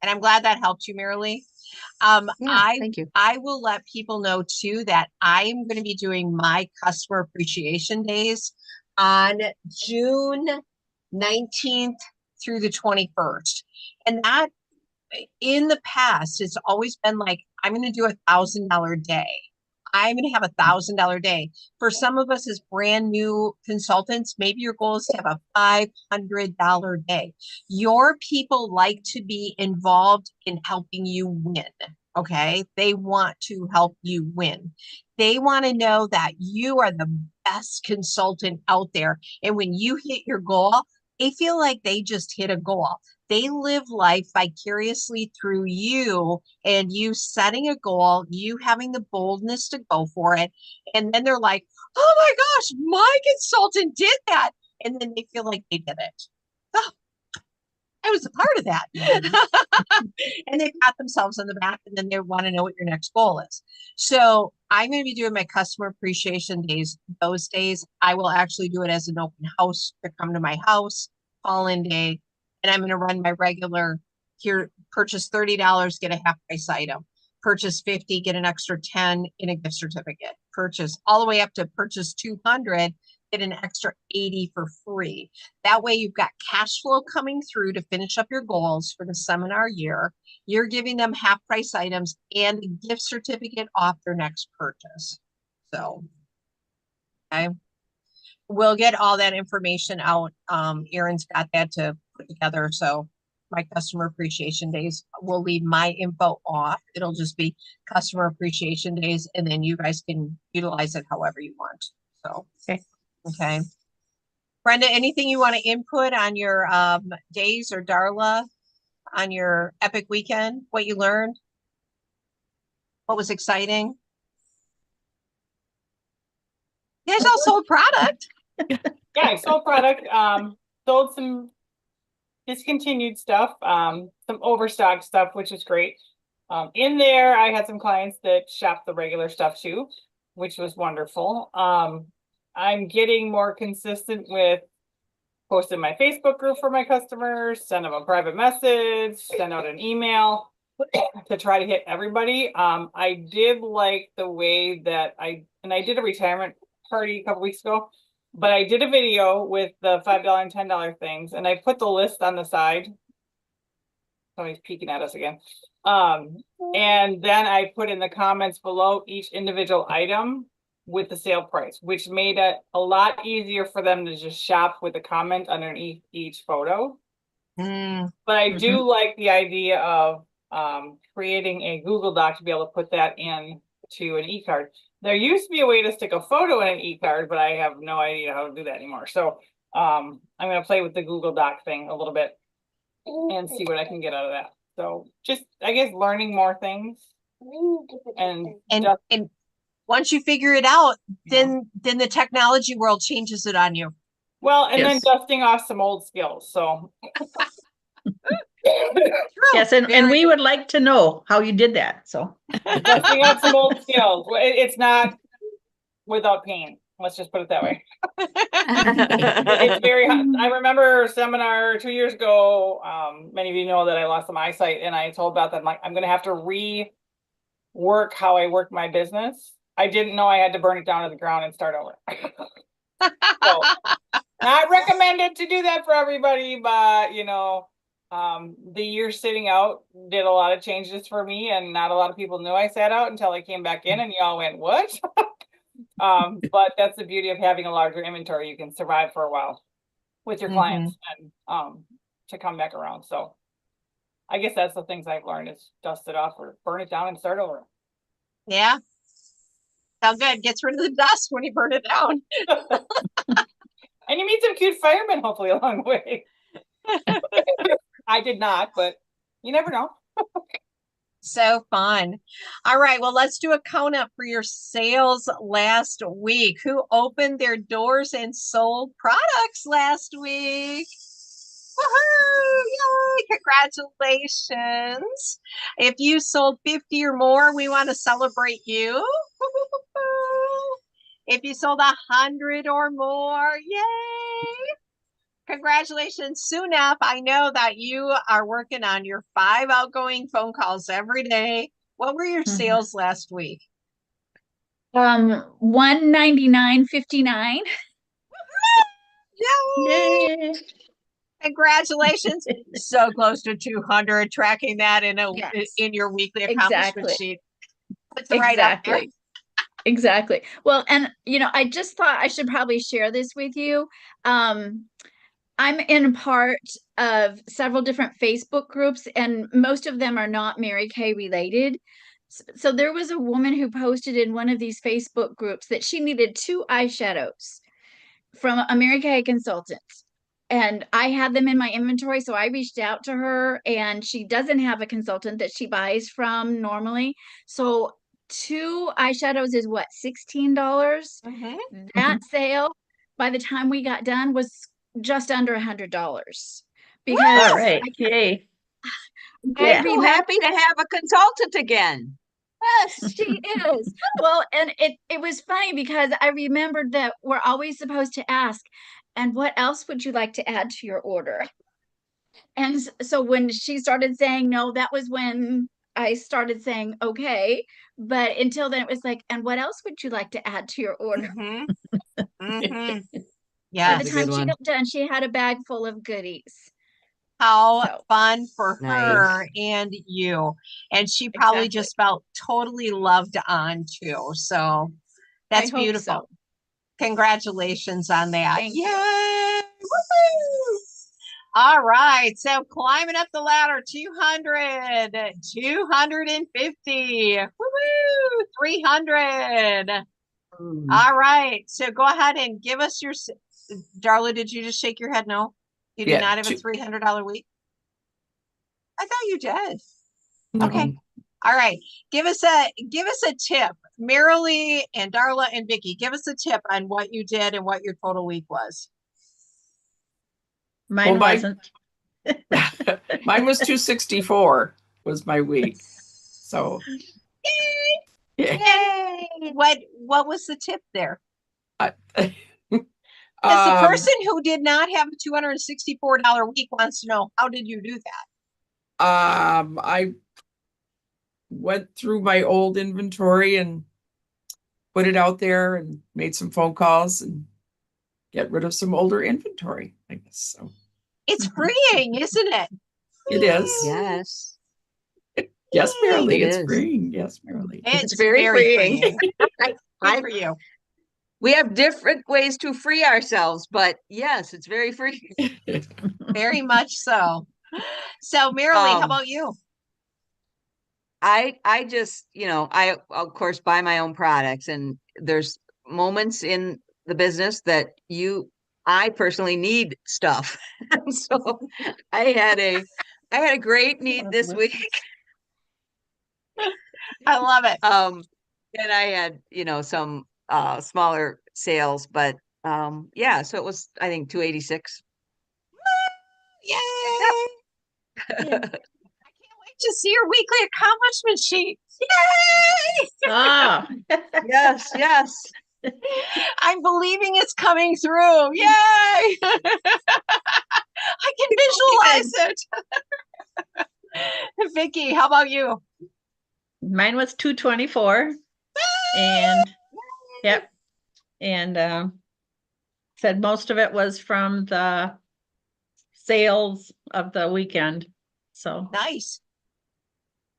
And I'm glad that helped you, Marilee. Yeah, thank you. I will let people know too that I'm going to be doing my customer appreciation days on June 19th through the 21st. And that in the past, it's always been like, I'm going to do $1,000 day. I'm going to have $1,000 day. For some of us as brand new consultants, maybe your goal is to have a $500 day. Your people like to be involved in helping you win. Okay. They want to help you win. They want to know that you are the best consultant out there. And when you hit your goal, they feel like they just hit a goal. They live life vicariously through you and you setting a goal, you having the boldness to go for it. And then they're like, oh my gosh, my consultant did that. And then they feel like they did it. Oh, I was a part of that. And they pat themselves on the back and then they want to know what your next goal is. So I'm going to be doing my customer appreciation days. Those days, I will actually do it as an open house to come to my house, call in day. And I'm going to run my regular here, purchase $30, get a half price item, purchase 50, get an extra 10 in a gift certificate, purchase all the way up to purchase 200, get an extra 80 for free. That way you've got cash flow coming through to finish up your goals for the seminar year. You're giving them half price items and a gift certificate off their next purchase. So, okay. We'll get all that information out. Erin's got that to put together. So my customer appreciation days, we'll leave my info off. It'll just be customer appreciation days, and then you guys can utilize it however you want. So, okay. Brenda, anything you want to input on your days, or Darla on your epic weekend? What you learned? What was exciting? You guys all sold product. Yeah, I sold product, sold some discontinued stuff, some overstock stuff, which is great. In there, I had some clients that shopped the regular stuff too, which was wonderful. I'm getting more consistent with posting my Facebook group for my customers, send them a private message, send out an email to try to hit everybody. I did like the way that I did a retirement party a couple weeks ago. But I did a video with the $5 and $10 things, and I put the list on the side. Somebody's peeking at us again. And then I put in the comments below each individual item with the sale price, which made it a lot easier for them to just shop with a comment underneath each photo. But I do like the idea of creating a Google Doc to be able to put that in to an e-card. There used to be a way to stick a photo in an e-card, but I have no idea how to do that anymore. So I'm going to play with the Google Doc thing a little bit and see what I can get out of that. So just, I guess, learning more things. And once you figure it out, then the technology world changes it on you. Well, and then dusting off some old skills. So yes, and we would like to know how you did that. So dusting off some old skills. It's not without pain. Let's just put it that way. It's very hot. I remember a seminar 2 years ago. Many of you know that I lost some eyesight, and I told Beth, I'm going to have to rework how I work my business. I didn't know I had to burn it down to the ground and start over. So, not recommended to do that for everybody, but the year sitting out did a lot of changes for me, and not a lot of people knew I sat out until I came back in, and y'all went, what? But that's the beauty of having a larger inventory. You can survive for a while with your clients and, to come back around. So I guess that's the things I've learned is dust it off or burn it down and start over. Yeah. Sound good. Gets rid of the dust when you burn it down. And you meet some cute firemen hopefully along the way. I did not, but you never know. So fun. All right. Well, let's do a count up for your sales last week. Who opened their doors and sold products last week? Woohoo! Yay! Congratulations. If you sold 50 or more, we want to celebrate you. Woo-hoo-hoo-hoo. If you sold 100 or more, yay! Congratulations. Soon enough, I know that you are working on your 5 outgoing phone calls every day. What were your sales last week? 199.59. Yay! Yay. Congratulations. So close to 200, tracking that in Yes. in your weekly accomplishment Exactly. sheet. Puts it right up there. Exactly. Well, and I just thought I should probably share this with you. I'm in part of several different Facebook groups, and most of them are not Mary Kay related. So there was a woman who posted in one of these Facebook groups that she needed 2 eyeshadows from a Mary Kay consultant. And I had them in my inventory, so I reached out to her, and she doesn't have a consultant that she buys from normally. So 2 eyeshadows is what, $16? That sale, by the time we got done, was just under $100 because All right. Yay. I Yeah. So remember happy to have a consultant again. yes, she is. Well, and it was funny because I remembered that we're always supposed to ask, and what else would you like to add to your order? And so when she started saying no, that was when I started saying okay. But until then, it was like, and what else would you like to add to your order? By Yes. the That's a good time she one. got done, she had a bag full of goodies. How So fun for Nice. her and you. And she probably Exactly. just felt totally loved on too. So that's I hope beautiful. so. Congratulations on that. Thank you. Yay! Woohoo! All right. So climbing up the ladder, 200, 250, woohoo, 300. All right. So go ahead and give us your, Darla, did you just shake your head? No, you did Yeah, not have a two- $300 week. I thought you did. No. Okay. All right. Give us a tip. Marilee and Darla and Vicky, give us a tip on what you did and what your total week was. Mine Well, wasn't. Mine was 264 was my week. So yeah. Yay! What was the tip there? I- Because the Um, person who did not have a $264 week wants to know, how did you do that? I went through my old inventory and put it out there and made some phone calls and get rid of some older inventory, I guess. So It's freeing, isn't it? it is. Yes. Yes, Marilee, It it's is. freeing. Yes, Marilee. It's very freeing. Good I- for you. We have different ways to free ourselves, but yes, it's very free. Very much so. So Marilee, how Um, about you? I just, I of course buy my own products, and there's moments in the business that I personally need stuff. So I had a great need this week. I love it. And I had, some smaller sales, but yeah, so it was, I think, 286. Yay! I can't wait to see your weekly accomplishment sheet. Yay! Ah, Yes, yes. I'm believing it's coming through. Yay! I can visualize it. Vicky, how about you? mine was 224. And yep. And said most of it was from the sales of the weekend. So Nice.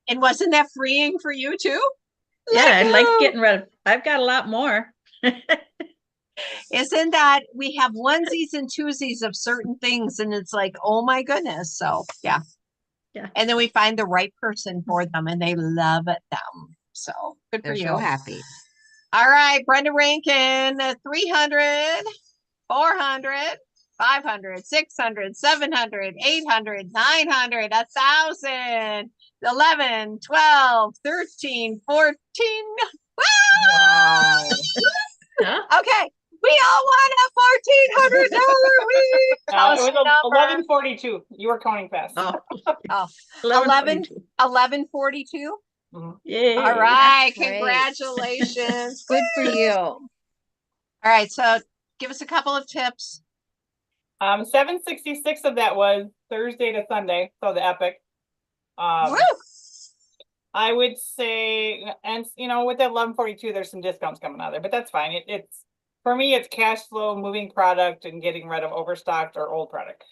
And wasn't that freeing for you too? yeah, I like Let go. getting rid of, I've got a lot more. Isn't that we have onesies and twosies of certain things, and it's like, oh my goodness. So yeah. Yeah. And then we find the right person for them and they love them. So good for They're you. so happy. All right, Brenda Rankin, 300, 400, 500, 600, 700, 800, 900, 1,000, 11, 12, 13, 14. Wow. Yeah. Okay, we all want a $1,400 week. Tell us It your was number. 11:42. You were counting fast. Oh. Oh, 11:42. 11:42. Mhm. Yay. All right, great. congratulations. Good for you. All right, so give us a couple of tips. 766 of that was Thursday to Sunday, so the Epic. Woo! I would say, and with that 11:42, there's some discounts coming out there, but that's fine. It's for me, it's cash flow, moving product, and getting rid of overstocked or old product.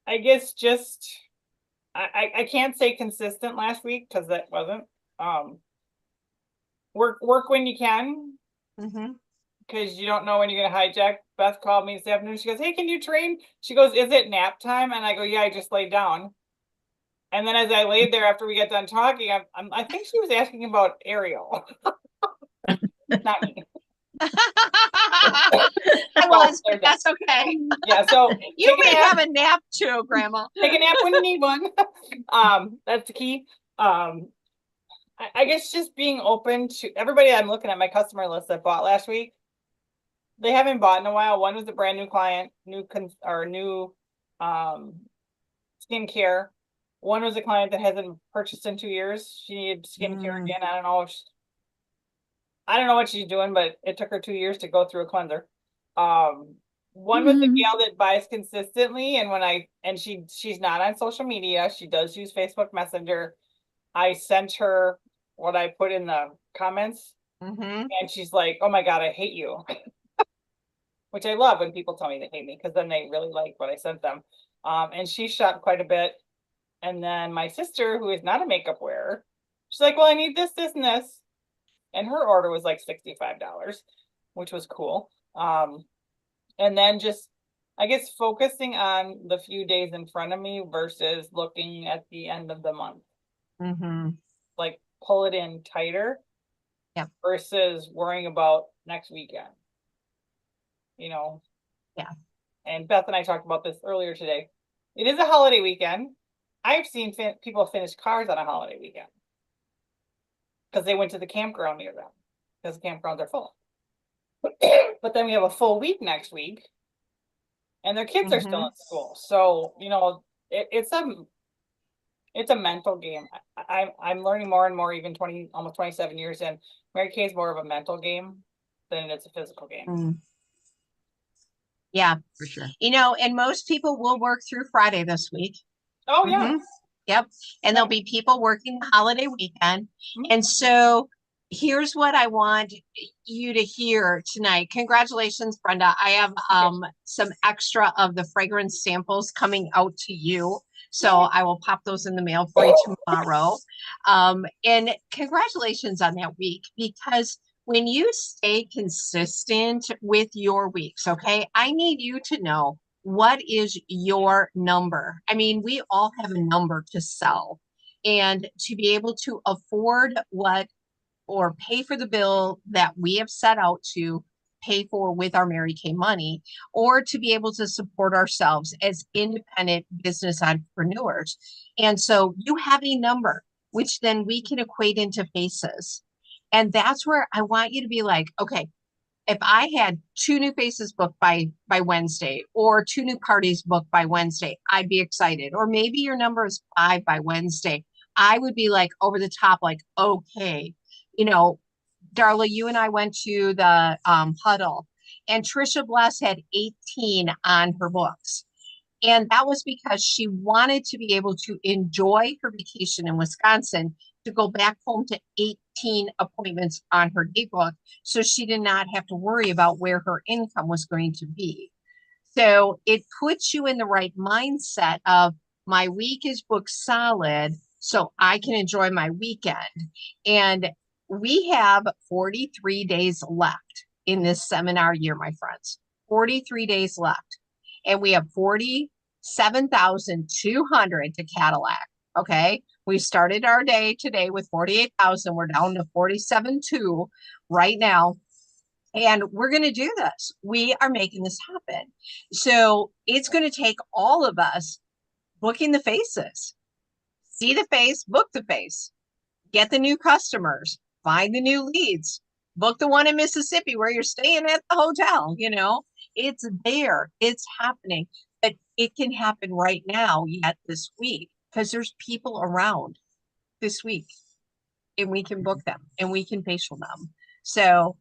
I guess just I can't say consistent last week because that wasn't. Work when you can Mm-hmm. because you don't know when you're gonna hijack. Beth called me this afternoon. She goes, "Hey, can you train?" She goes, "Is it nap time?" And I go, "Yeah, I just laid down." And then as I laid there after we got done talking, I think she was asking about Ariel, not me. I was, but that's okay. Yeah, so You take a may nap. have a nap too, Grandma. Take a nap when you need one. That's the key. I guess just being open to everybody. I'm looking at my customer list that bought last week. They haven't bought in a while. One was a brand new client, new skincare. One was a client that hasn't purchased in 2 years. She needed skincare again. I don't know. I don't know what she's doing, but it took her 2 years to go through a cleanser. One was a gal that buys consistently, and she's not on social media. She does use Facebook Messenger. I sent her what I put in the comments, Mm-hmm. and she's like, "Oh my God, I hate you." Which I love when people tell me they hate me because then they really like what I sent them. And she shopped quite a bit. And then my sister, who is not a makeup wearer, she's like, "Well, I need this, this, and this." And her order was like $65, which was cool. And then just, I guess, focusing on the few days in front of me versus looking at the end of the month. Mm-hmm. Like pull it in tighter. Yep. Versus worrying about next weekend. Yeah. And Beth and I talked about this earlier today. It is a holiday weekend. I've seen people finish cars on a holiday weekend because they went to the campground near them because the campgrounds are full. But then we have a full week next week, and their kids are still in school. So it's a mental game. I'm learning more and more, even almost 27 years in. Mary Kay is more of a mental game than it's a physical game. Mm. Yeah, For sure. and most people will work through Friday this week. Oh yeah. Mhm. Yep. And there'll be people working the holiday weekend. Mhm. And so here's what I want you to hear tonight. Congratulations, Brenda. I have some extra of the fragrance samples coming out to you. So I will pop those in the mail for you tomorrow. And congratulations on that week, because when you stay consistent with your weeks, okay, I need you to know what is your number. I mean, we all have a number to sell, and to be able to afford or pay for the bill that we have set out to pay for with our Mary Kay money, or to be able to support ourselves as independent business entrepreneurs. And so you have a number, which then we can equate into faces. And that's where I want you to be like, okay, if I had 2 new faces booked by Wednesday, or 2 new parties booked by Wednesday, I'd be excited. Or maybe your number is 5 by Wednesday. I would be like over the top, like, okay, Darla, you and I went to the huddle, and Trisha Bless had 18 on her books. And that was because she wanted to be able to enjoy her vacation in Wisconsin, to go back home to 18 appointments on her day book, so she did not have to worry about where her income was going to be. So it puts you in the right mindset of, my week is booked solid, so I can enjoy my weekend. And we have 43 days left in this seminar year, my friends. 43 days left. And we have 47,200 to Cadillac. Okay. We started our day today with 48,000. We're down to 47.2 right now. And we're going to do this. We are making this happen. So it's going to take all of us booking the faces. See the face, book the face, get the new customers, find the new leads, book the one in Mississippi where you're staying at the hotel. You know, it's there, it's happening, but it can happen right now, yet this week, because there's people around this week and we can book them and we can facial them. So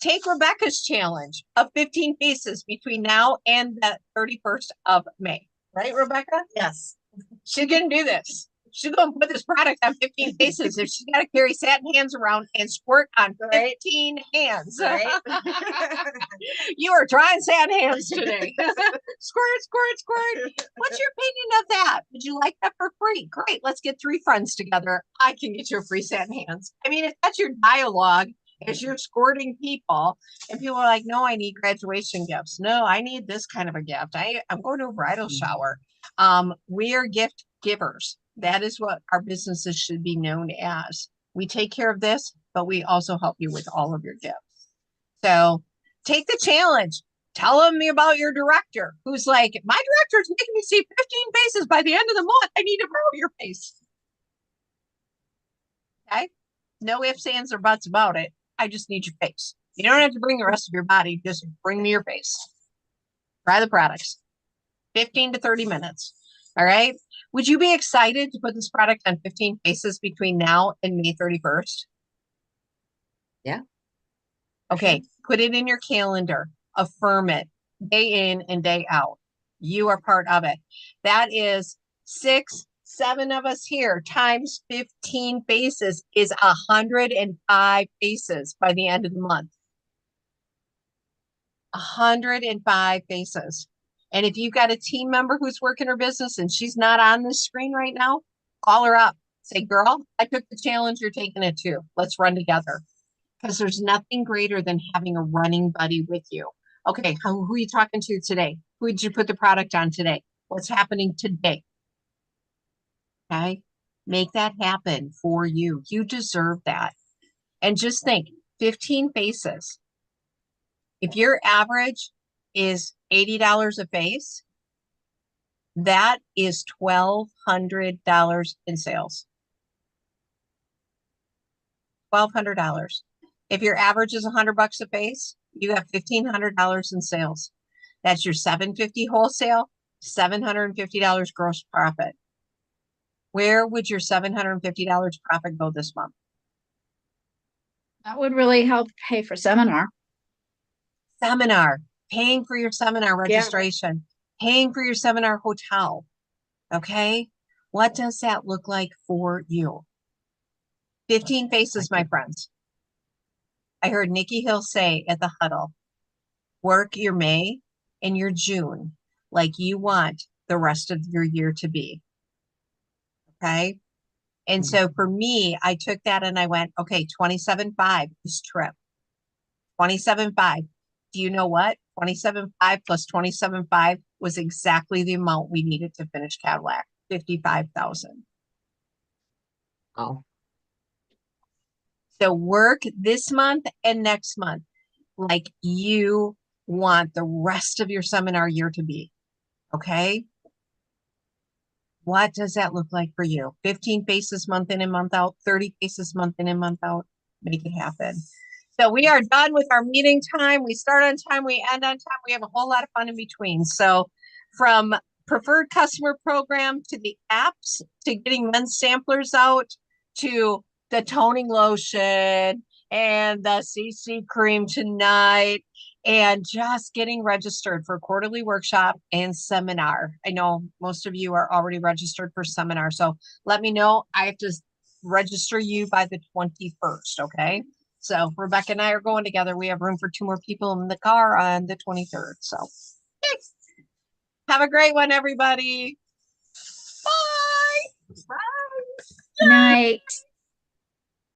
take Rebecca's challenge of 15 faces between now and the 31st of May. Right, Rebecca? Yes. She's gonna do this. She's gonna put this product on 15 faces. If she's gotta carry satin hands around and squirt on 15 hands. Right. You are trying satin hands today. Squirt, squirt, squirt. What's your opinion of that? Would you like that for free? Great. Let's get 3 friends together. I can get you a free satin hands. I mean, if that's your dialogue as you're squirting people, and people are like, no, I need graduation gifts. No, I need this kind of a gift. I'm going to a bridal shower. We are gift givers. That is what our businesses should be known as. We take care of this, but we also help you with all of your gifts. So take the challenge. Tell me about your director who's like, my director's making me see 15 faces by the end of the month. I need to borrow your face. Okay. No ifs, ands, or buts about it. I just need your face. You don't have to bring the rest of your body. Just bring me your face. Try the products. 15 to 30 minutes. All right. Would you be excited to put this product on 15 faces between now and May 31st? Yeah. Okay. Put it in your calendar. Affirm it day in and day out. You are part of it. That is 6, 7 of us here times 15 faces is 105 faces by the end of the month. 105 faces. And if you've got a team member who's working her business and she's not on this screen right now, call her up. Say, girl, I took the challenge. You're taking it too. Let's run together. Because there's nothing greater than having a running buddy with you. Okay, who are you talking to today? Who did you put the product on today? What's happening today? Okay, make that happen for you. You deserve that. And just think, 15 faces. If your average is $80 a face, that is $1,200 in sales. $1,200. If your average is $100 a face, you have $1,500 in sales. That's your $750 wholesale, $750 gross profit. Where would your $750 profit go this month? That would really help pay for seminar. Seminar, paying for your seminar registration, paying for your seminar hotel. Okay. What does that look like for you? 15 faces, my friends. I heard Nikki Hill say at the huddle, work your May and your June like you want the rest of your year to be. Okay. And so for me, I took that and I went, okay, 27.5 this trip. 27.5. Do you know what? 27.5 plus 27.5 was exactly the amount we needed to finish Cadillac. 55,000. Oh, So work this month and next month like you want the rest of your seminar year to be. Okay. What does that look like for you? 15 faces month in and month out, 30 faces month in and month out. Make it happen. So we are done with our meeting time. We start on time, we end on time. We have a whole lot of fun in between. So from preferred customer program to the apps, to getting men's samplers out, to the toning lotion and the CC cream tonight, and just getting registered for quarterly workshop and seminar. I know most of you are already registered for seminar. So let me know. I have to register you by the 21st. Okay. So Rebecca and I are going together. We have room for 2 more people in the car on the 23rd. So thanks. Have a great one, everybody. Bye. Bye. Good night.